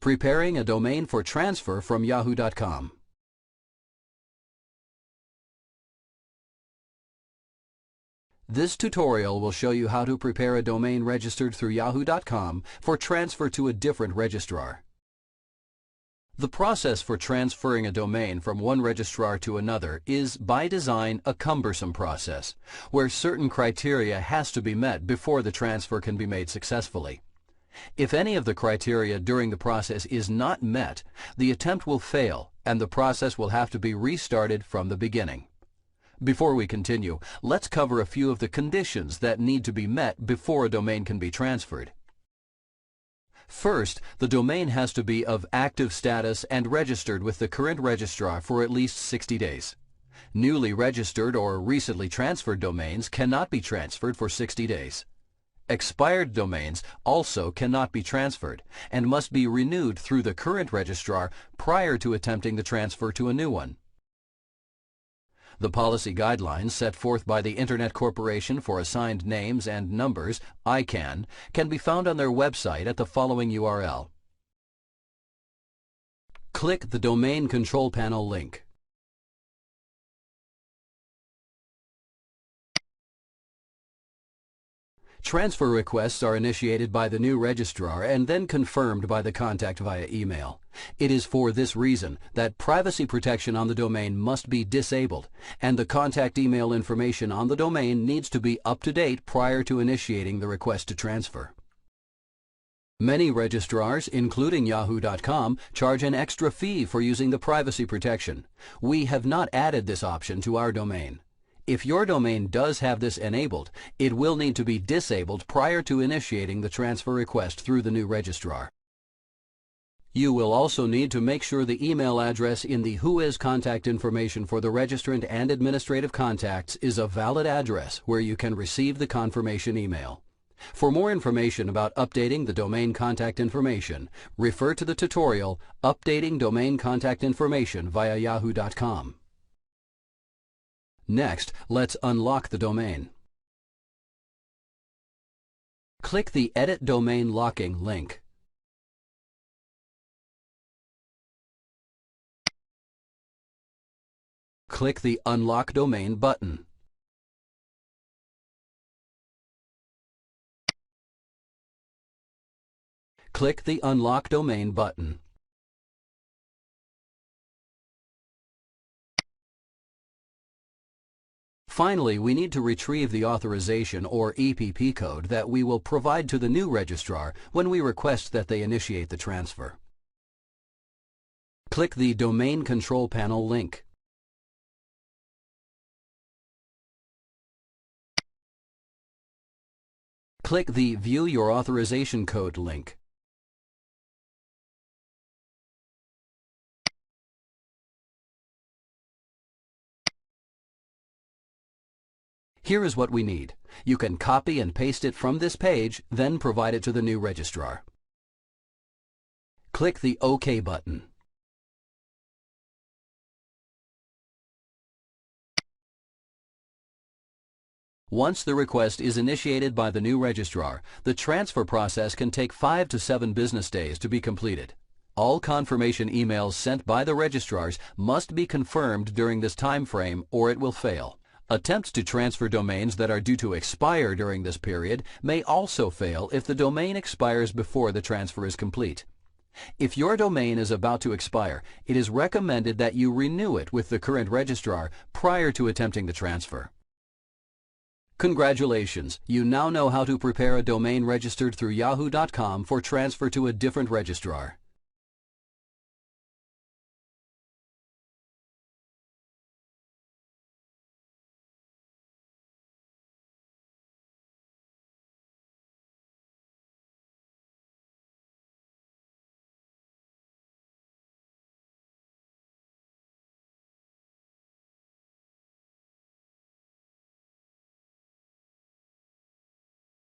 Preparing a domain for transfer from yahoo.com. This tutorial will show you how to prepare a domain registered through yahoo.com for transfer to a different registrar. The process for transferring a domain from one registrar to another is, by design, a cumbersome process, where certain criteria has to be met before the transfer can be made successfully. If any of the criteria during the process is not met, the attempt will fail and the process will have to be restarted from the beginning. Before we continue, let's cover a few of the conditions that need to be met before a domain can be transferred. First, the domain has to be of active status and registered with the current registrar for at least 60 days. Newly registered or recently transferred domains cannot be transferred for 60 days. Expired domains also cannot be transferred and must be renewed through the current registrar prior to attempting the transfer to a new one. The policy guidelines set forth by the Internet Corporation for Assigned Names and Numbers, ICANN, can be found on their website at the following URL. Click the Domain Control Panel link. Transfer requests are initiated by the new registrar and then confirmed by the contact via email. It is for this reason that privacy protection on the domain must be disabled, and the contact email information on the domain needs to be up to date prior to initiating the request to transfer. Many registrars, including yahoo.com, charge an extra fee for using the privacy protection. We have not added this option to our domain. If your domain does have this enabled, it will need to be disabled prior to initiating the transfer request through the new registrar. You will also need to make sure the email address in the Whois contact information for the registrant and administrative contacts is a valid address where you can receive the confirmation email. For more information about updating the domain contact information, refer to the tutorial Updating Domain Contact Information via yahoo.com. Next, let's unlock the domain. Click the Edit Domain Locking link. Click the Unlock Domain button. Click the Unlock Domain button. Finally, we need to retrieve the authorization or EPP code that we will provide to the new registrar when we request that they initiate the transfer. Click the Domain Control Panel link. Click the View Your Authorization Code link. Here is what we need. You can copy and paste it from this page, then provide it to the new registrar. Click the OK button. Once the request is initiated by the new registrar, the transfer process can take 5 to 7 business days to be completed. All confirmation emails sent by the registrars must be confirmed during this time frame or it will fail. Attempts to transfer domains that are due to expire during this period may also fail if the domain expires before the transfer is complete. If your domain is about to expire, it is recommended that you renew it with the current registrar prior to attempting the transfer. Congratulations! You now know how to prepare a domain registered through yahoo.com for transfer to a different registrar.